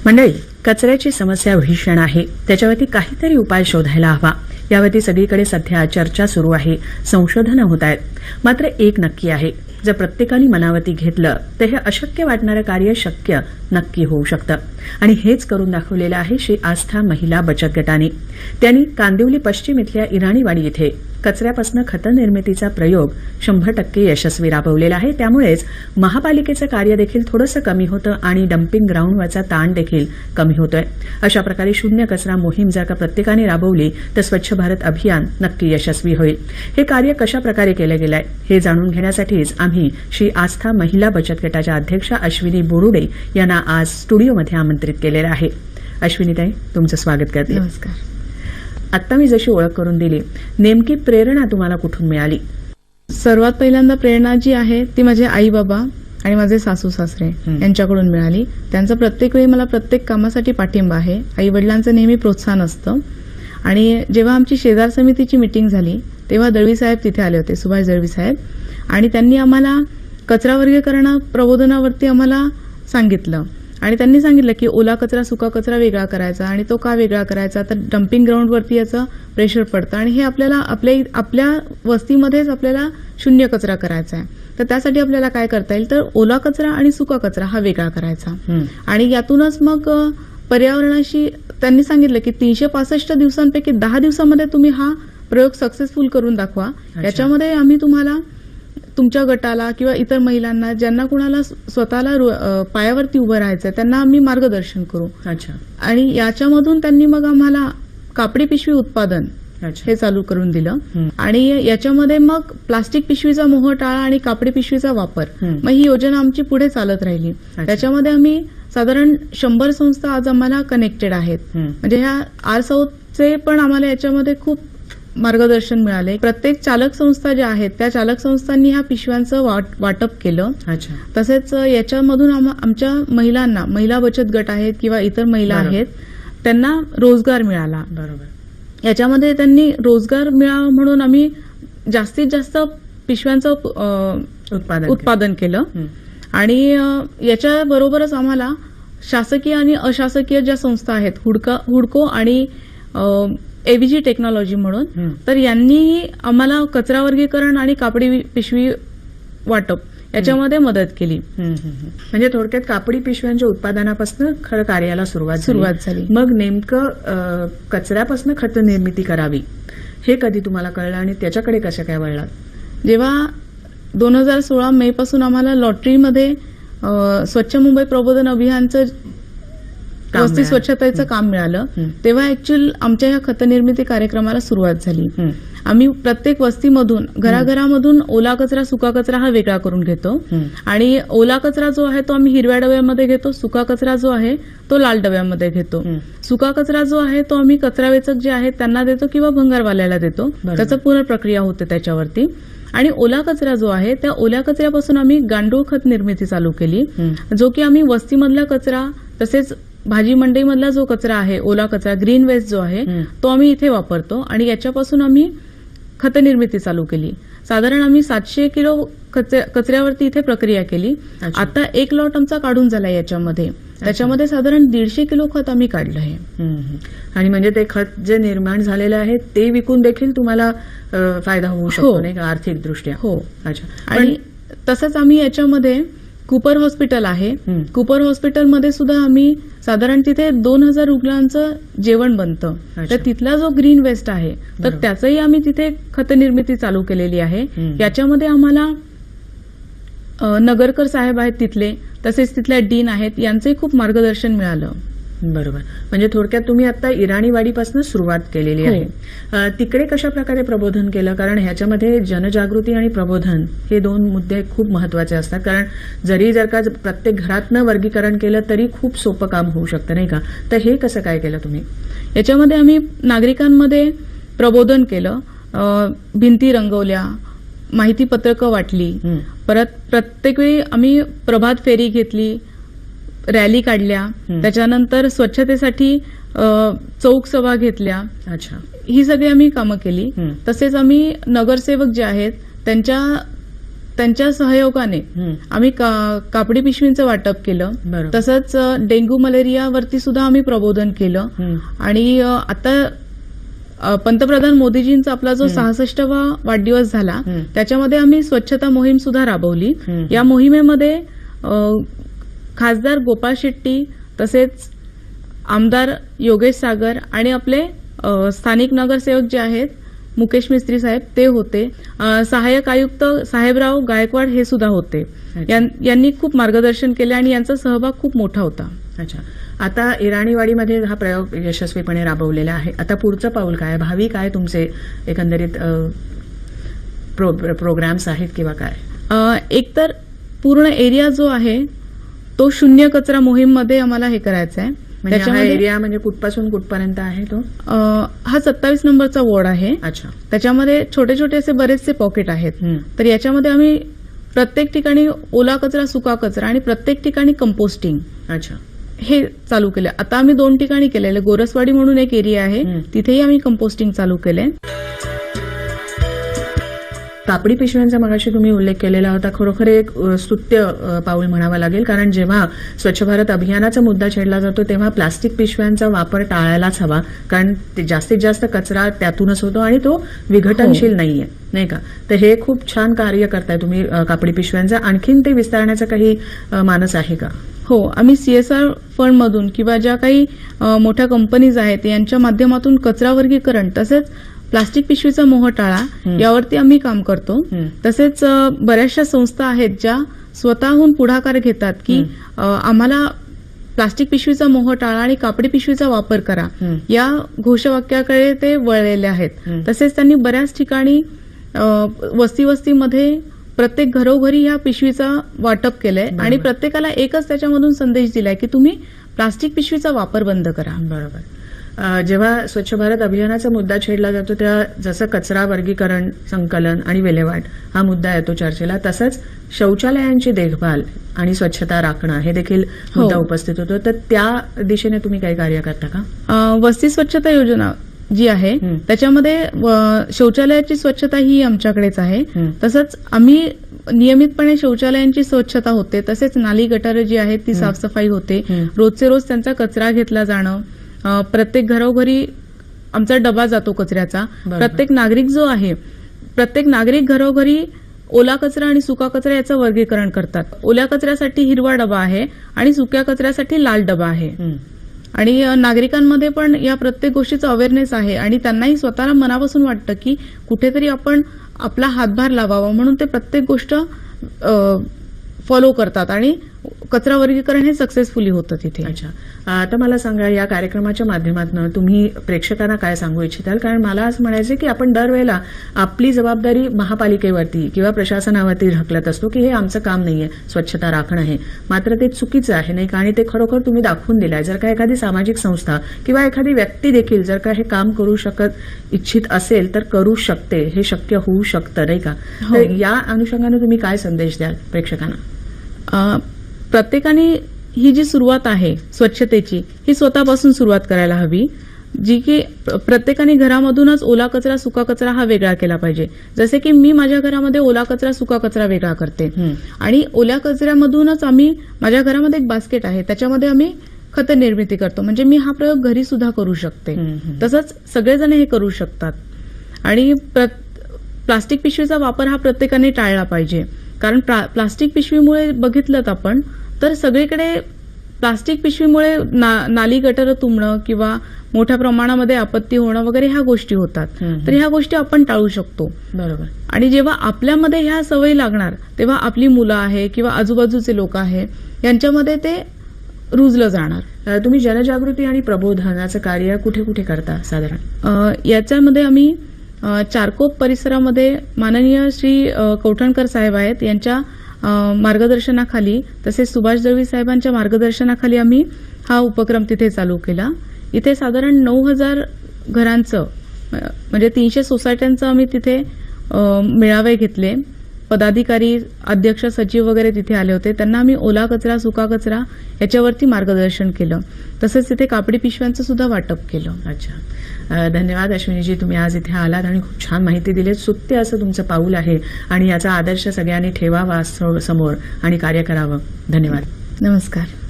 मंडळी, कचऱ्याची समस्या भीषण आहे. त्याच्यावरती काहीतरी उपाय शोधायला हवा. यावरती सगळीकडे सध्या चर्चा सुरू आहे, संशोधनं होत आहेत. मात्र एक नक्की आहे, जर प्रत्येकाने मनावरती घेतलं तर हे अशक्य वाटणारं कार्य शक्य नक्की होऊ शकतं. आणि हेच करून दाखवलेलं आहे श्री आस्था महिला बचत गटाने. त्यांनी कांदिवली पश्चिम इथल्या इराणीवाडी इथे कचऱ्यापासून खत निर्मितीचा प्रयोग 100% यशस्वी राबवलेला आहे. त्यामुळेच महापालिकेचं कार्य देखील थोडंसं कमी होतं आणि डम्पिंग ग्राउंडवरचा ताण देखील कमी होतोय. अशा प्रकारे शून्य कचरा मोहीम जर का प्रत्येकाने राबवली तर स्वच्छ भारत अभियान नक्की यशस्वी होईल. हे कार्य कशा प्रकारे केलं गेलं आहे हे जाणून घेण्यासाठीच आम्ही श्री आस्था महिला बचत गटाच्या अध्यक्षा अश्विनी बोरुडे यांना आज स्टुडिओमध्ये आमंत्रित केलेलं आहे. अश्विनीताई, तुमचं स्वागत करते. नमस्कार. आता मी जशी ओळख करून दिली, नेमकी प्रेरणा तुम्हाला कुठून मिळाली? सर्वात पहिल्यांदा प्रेरणा जी आहे ती माझे आई बाबा आणि माझे सासू सासरे यांच्याकडून मिळाली. त्यांचा प्रत्येक वेळी मला प्रत्येक कामासाठी पाठिंबा आहे. आई वडिलांचं नेहमी प्रोत्साहन असतं. आणि जेव्हा आमची शेजार समितीची मीटिंग झाली तेव्हा दळवी साहेब तिथे आले होते, सुभाष दळवी साहेब, आणि त्यांनी आम्हाला कचरा वर्गीकरण प्रबोधनावरती आम्हाला सांगितलं. आणि त्यांनी सांगितलं की ओला कचरा सुका कचरा वेगळा करायचा. आणि तो का वेगळा करायचा, तर डम्पिंग ग्राउंडवरती याचं प्रेशर पडतं आणि हे आपल्याला आपल्या वस्तीमध्येच आपल्याला शून्य कचरा करायचा आहे. तर त्यासाठी आपल्याला काय करता येईल, तर ओला कचरा आणि सुका कचरा हा वेगळा करायचा. आणि यातूनच मग पर्यावरणाशी त्यांनी सांगितलं की 365 दिवसांपैकी 10 दिवसांमध्ये तुम्ही हा प्रयोग सक्सेसफुल करून दाखवा. याच्यामध्ये आम्ही तुम्हाला तुमच्या गटाला किंवा इतर महिलांना ज्यांना कुणाला स्वतःला पायावरती उभं राहायचंय त्यांना आम्ही मार्गदर्शन करू. अच्छा. आणि याच्यामधून त्यांनी मग आम्हाला कापडी पिशवी उत्पादन हे चालू करून दिलं. आणि याच्यामध्ये मग प्लास्टिक पिशवीचा मोह टाळा आणि कापडी पिशवीचा वापर, मग ही योजना आमची पुढे चालत राहिली. त्याच्यामध्ये आम्ही साधारण 100 संस्था आज आम्हाला कनेक्टेड आहेत. म्हणजे ह्या आरसाऊथचे पण आम्हाला याच्यामध्ये खूप मार्गदर्शन मिळाले. प्रत्येक चालक संस्था ज्या आहेत त्या चालक संस्थांनी ह्या पिशव्यांचं वाटप केलं. तसेच याच्यामधून आमच्या महिलांना, महिला बचत गट आहेत किंवा इतर महिला आहेत, त्यांना रोजगार मिळाला. बरोबर. याच्यामध्ये त्यांनी रोजगार मिळावा म्हणून आम्ही जास्तीत जास्त पिशव्यांचं उत्पादन केलं. आणि याच्याबरोबरच आम्हाला शासकीय आणि अशासकीय ज्या संस्था आहेत, हुडको आणि एव्हीजी टेक्नॉलॉजी म्हणून, तर यांनीही आम्हाला कचरा वर्गीकरण आणि कापडी पिशवी वाटप याच्यामध्ये मदत केली. म्हणजे थोडक्यात कापडी पिशव्यांच्या उत्पादनापासून खरं कार्याला सुरुवात झाली. मग नेमकं कचऱ्यापासून खत निर्मिती करावी हे कधी तुम्हाला कळलं आणि त्याच्याकडे कसं काय वळलात? जेव्हा 2016 मे पासून आम्हाला लॉटरीमध्ये स्वच्छ मुंबई प्रबोधन अभियानचं वस्ती स्वच्छतेचं काम मिळालं, तेव्हा ऍक्च्युअल आमच्या या खत निर्मिती कार्यक्रमाला सुरुवात झाली. आम्ही प्रत्येक वस्तीमधून, घराघरामधून ओला कचरा सुका कचरा हा वेगळा करून घेतो. आणि ओला कचरा जो आहे तो आम्ही हिरव्या डब्यामध्ये घेतो, सुका कचरा जो आहे तो लाल डब्यामध्ये घेतो. सुका कचरा जो आहे तो आम्ही कचरा वेचक जे आहेत त्यांना देतो किंवा भंगारवाल्याला देतो. त्याचं पुनर्प्रक्रिया होते त्याच्यावरती. आणि ओला कचरा जो आहे त्या ओल्या कचऱ्यापासून आम्ही गांडूळ खत निर्मिती चालू केली, जो की आम्ही वस्तीमधला कचरा तसेच भाजी मंडईमधला जो कचरा आहे, ओला कचरा, ग्रीन वेस्ट जो आहे तो आम्ही इथे वापरतो. आणि याच्यापासून आम्ही खत निर्मिती चालू केली. साधारण आम्ही 700 किलो कचऱ्यावरती इथे प्रक्रिया केली. आता एक लॉट आमचा काढून झाला याच्यामध्ये. त्याच्यामध्ये साधारण 150 किलो खत आम्ही काढलं आहे. आणि म्हणजे ते खत जे निर्माण झालेलं आहे ते विकून देखील तुम्हाला फायदा होऊ शकतो, नाही का, आर्थिक दृष्ट्या? हो. अच्छा. आणि तसंच आम्ही याच्यामध्ये कुपर हॉस्पिटल आहे, कुपर हॉस्पिटलमध्ये सुद्धा आम्ही साधारण तिथे 2000 रुग्णांचं जेवण बनतं. तर तिथला जो ग्रीन वेस्ट आहे तर त्याचंही आम्ही तिथे खत निर्मिती चालू केलेली आहे. याच्यामध्ये आम्हाला नगरकर साहेब आहेत तिथले, तसेच तिथल्या डीन आहेत, यांचंही खूप मार्गदर्शन मिळालं. बरोबर. म्हणजे थोडक्यात तुम्ही आता इराणीवाडीपासून सुरुवात केलेली आहे. तिकडे कशा प्रकारे प्रबोधन केलं? कारण ह्याच्यामध्ये जनजागृती आणि प्रबोधन हे 2 मुद्दे खूप महत्वाचे असतात. कारण जर का प्रत्येक घरातनं वर्गीकरण केलं तरी खूप सोपं काम होऊ शकतं, नाही का? तर हे कसं काय केलं तुम्ही? याच्यामध्ये आम्ही नागरिकांमध्ये प्रबोधन केलं, भिंती रंगवल्या, माहिती पत्रकं वाटली, परत प्रत्येक वेळी आम्ही प्रभात फेरी घेतली, रॅली काढल्या, त्याच्यानंतर स्वच्छतेसाठी चौक सभा घेतल्या. अच्छा. ही सगळी आम्ही कामं केली. तसेच आम्ही नगरसेवक जे आहेत त्यांच्या त्यांच्या सहयोगाने आम्ही कापडी पिशवींचं वाटप केलं. बरोबर. तसंच डेंग्यू मलेरियावरती सुद्धा आम्ही प्रबोधन केलं. आणि आता पंतप्रधान मोदीजींचा आपला जो 66वा वाढदिवस झाला त्याच्यामध्ये आम्ही स्वच्छता मोहीम सुद्धा राबवली. या मोहिमेमध्ये खासदार गोपाळ शेट्टी, तसेच आमदार योगेश सागर आणि आपले स्थानिक नगरसेवक जे आहेत मुकेश मिस्त्री साहेब ते होते. सहाय्यक आयुक्त साहेबराव गायकवाड हे सुद्धा होते. यांनी खूप मार्गदर्शन केले आणि यांचा सहभाग खूप मोठा होता. अच्छा, आता इराणीवाडीमध्ये हा प्रयोग यशस्वीपणे राबवलेला आहे. आता पुढचं पाऊल काय, भावी काय तुमचे एकंदरीत प्रोग्राम्स आहेत किंवा काय? एकतर पूर्ण एरिया जो आहे तो शून्य कचरा मोहीम मध्ये आम्हाला हे करायचं आहे. म्हणजे हा एरिया म्हणजे कुठपासून कुठपर्यंत आहे तो? हा 27 नंबरचा वॉर्ड आहे. अच्छा. त्याच्यामध्ये छोटे छोटे असे बरेचसे पॉकेट आहेत. तर याच्यामध्ये आम्ही प्रत्येक ठिकाणी ओला कचरा, सुका कचरा आणि प्रत्येक ठिकाणी कंपोस्टिंग अच्छा हे चालू केलं. आता आम्ही 2 ठिकाणी केलेलं. गोरसवाडी म्हणून एक एरिया आहे, तिथेही आम्ही कंपोस्टिंग चालू केलंय. कापडी पिशव्यांचा मगाशी तुम्ही उल्लेख केलेला होता. खरोखर एक स्तुत्य पाऊल म्हणावं लागेल, कारण जेव्हा स्वच्छ भारत अभियानाचा मुद्दा छेडला जातो तेव्हा प्लास्टिक पिशव्यांचा वापर टाळायलाच हवा, कारण जास्तीत जास्त कचरा त्यातूनच होतो आणि तो विघटनशील नाहीये, नाही का? तर हे खूप छान कार्य करताय तुम्ही कापडी पिशव्यांचा. आणखीन ते विस्तारण्याचा काही मानस आहे का? हो, आम्ही CSR फंड मधून किंवा ज्या काही मोठ्या कंपनीज आहेत यांच्या माध्यमातून कचरा वर्गीकरण तसेच प्लास्टिक पिशवीचा मोह टाळा यावरती आम्ही काम करतो. तसेच बऱ्याचशा संस्था आहेत ज्या स्वतःहून पुढाकार घेतात की आम्हाला प्लास्टिक पिशवीचा मोह टाळा आणि कापडी पिशवीचा वापर करा या घोषवाक्याकडे ते वळलेले आहेत. तसेच त्यांनी बऱ्याच ठिकाणी वस्तीमध्ये प्रत्येक घरोघरी या पिशवीचा वाटप केलंय आणि प्रत्येकाला एकच त्याच्यामधून संदेश दिलाय की तुम्ही प्लास्टिक पिशवीचा वापर बंद करा. बरोबर. जेव्हा स्वच्छ भारत अभियानाचा मुद्दा छेडला जातो तेव्हा जसं कचरा वर्गीकरण, संकलन आणि विल्हेवाट हा मुद्दा येतो चर्चेला, तसंच शौचालयांची देखभाल आणि स्वच्छता राखणं हे देखील मुद्दा उपस्थित होतो. तर त्या दिशेने तुम्ही काही कार्य करता का? वस्ती स्वच्छता योजना जी आहे त्याच्यामध्ये शौचालयाची स्वच्छता ही आमच्याकडेच आहे. तसंच आम्ही नियमितपणे शौचालयांची स्वच्छता होते, तसेच नाली गटारं जी आहेत ती साफसफाई होते. रोजचे रोज त्यांचा कचरा घेतला जाणं, प्रत्येक घरोघरी आमचा डबा जातो कचऱ्याचा. प्रत्येक नागरिक जो आहे, प्रत्येक नागरिक घरोघरी ओला कचरा आणि सुका कचरा याचं वर्गीकरण करतात. ओल्या कचऱ्यासाठी हिरवा डबा आहे आणि सुक्या कचऱ्यासाठी लाल डबा आहे. आणि नागरिकांमध्ये पण या प्रत्येक गोष्टीचं अवेअरनेस आहे आणि त्यांनाही स्वतःला मनापासून वाटतं की कुठेतरी आपण आपला हातभार लावावा, म्हणून ते प्रत्येक गोष्ट फॉलो करतात आणि कचरा वर्गीकरण हे सक्सेसफुली होतं तिथे. अच्छा, आता मला सांगा, या कार्यक्रमाच्या माध्यमातून तुम्ही प्रेक्षकांना काय सांगू इच्छिताल? कारण मला असं म्हणायचं की आपण दरवेळेला आपली जबाबदारी महापालिकेवरती किंवा प्रशासनावरती ढकलत असतो की हे आमचं काम नाहीये, स्वच्छता राखणं हे. मात्र ते चुकीचं आहे, नाही का? आणि ते खरोखर तुम्ही दाखवून दिलंय. जर का एखादी सामाजिक संस्था किंवा एखादी व्यक्ती देखील जर का हे काम करू शकत इच्छित असेल तर करू शकते, हे शक्य होऊ शकतं, नाही का? तर या अनुषंगाने तुम्ही काय संदेश द्याल प्रेक्षकांना? प्रत्येकाने ही जी सुरुवात आहे स्वच्छतेची ही स्वतःपासून सुरुवात करायला हवी, जी की प्रत्येकाने घरामधूनच ओला कचरा, सुका कचरा हा वेगळा केला पाहिजे. जसे की मी माझ्या घरामध्ये ओला कचरा, सुका कचरा वेगळा करते आणि ओल्या कचऱ्यामधूनच आम्ही, माझ्या घरामध्ये एक बास्केट आहे त्याच्यामध्ये आम्ही खत निर्मिती करतो. म्हणजे मी हा प्रयोग घरी सुद्धा करू शकते. तसंच सगळेजण हे करू शकतात. आणि प्लास्टिक पिशवीचा वापर हा प्रत्येकाने टाळला पाहिजे, कारण प्लास्टिक पिशवीमुळे बघितलं आपण तर सगळीकडे प्लास्टिक पिशवीमुळे नाली गटारं तुंबणं किंवा मोठ्या प्रमाणामध्ये आपत्ती होणं वगैरे ह्या गोष्टी होतात. तर ह्या गोष्टी आपण टाळू शकतो. बरोबर. आणि जेव्हा आपल्यामध्ये ह्या सवयी लागणार तेव्हा आपली मुलं आहे किंवा आजूबाजूचे लोक आहे यांच्यामध्ये ते रुजलं जाणार. तुम्ही जनजागृती आणि प्रबोधनाचं कार्य कुठे कुठे करता साधारण? याच्यामध्ये आम्ही चारकोप परिसरामध्ये माननीय श्री कौठणकर साहेब आहेत यांच्या मार्गदर्शनाखाली, तसेच सुभाष दळवी साहेबांच्या मार्गदर्शनाखाली आम्ही हा उपक्रम तिथे चालू केला. इथे साधारण 9,000 घरांचं म्हणजे 300 सोसायट्यांचं आम्ही तिथे मेळावे घेतले. पदाधिकारी, अध्यक्ष, सचिव वगैरे तिथे आले होते. त्यांना आम्ही ओला कचरा, सुका कचरा याच्यावरती मार्गदर्शन केलं. तसंच तिथे कापडी पिशव्यांचं सुद्धा वाटप केलं. अच्छा, धन्यवाद अश्विनीजी, तुम्ही आज इथे आलात आणि खूप छान माहिती दिली. सुत्य असं तुमचं पाऊल आहे आणि याचा आदर्श सगळ्यांनी ठेवावा समोर आणि कार्य करावं. धन्यवाद. नमस्कार.